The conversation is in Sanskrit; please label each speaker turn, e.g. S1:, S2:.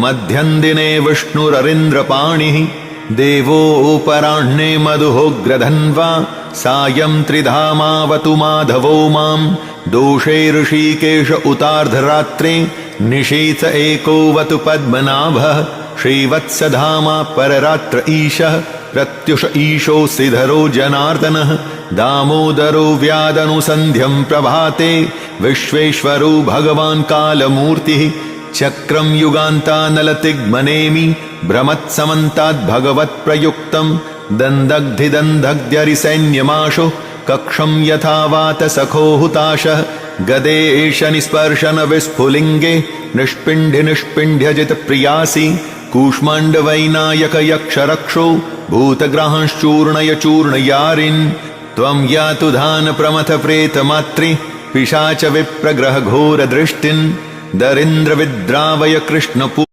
S1: मध्यन्दिने विष्णुररिन्द्रपाणिः देवोपराह्णे मधुहोग्रधन्वा सायं त्रिधामावतु माधवो मां दोषे ऋषिकेश उतार्धरात्रे निशीथ एकोऽवतु पद्मनाभः श्रीवत्सधामा पररात्र ईशः प्रत्युष ईशो श्रीधरो जनार्दनः दामोदरो व्यादनुसन्ध्यं प्रभाते विश्वेश्वरो भगवान् कालमूर्तिः चक्रं युगान्तानलतिग्मनेमि भ्रमत्समन्ताद्भगवत्प्रयुक्तं दन्दग्धिदन्दग्ध्यरिसैन्यमाशु कक्षं यथा वातसखो हुताशः गदेश निस्पर्शन विस्फुलिङ्गे निष्पिण्ड्यजितप्रियासि कूष्माण्डवैनायक यक्षरक्षो भूतग्रांश्चूर्णय चूर्णयारिन् त्वं यातु धान प्रमथ प्रेतमात्रि पिशाच विप्रग्रह घोरदृष्टिन् दरिन्द्र विद्रावय कृष्णपू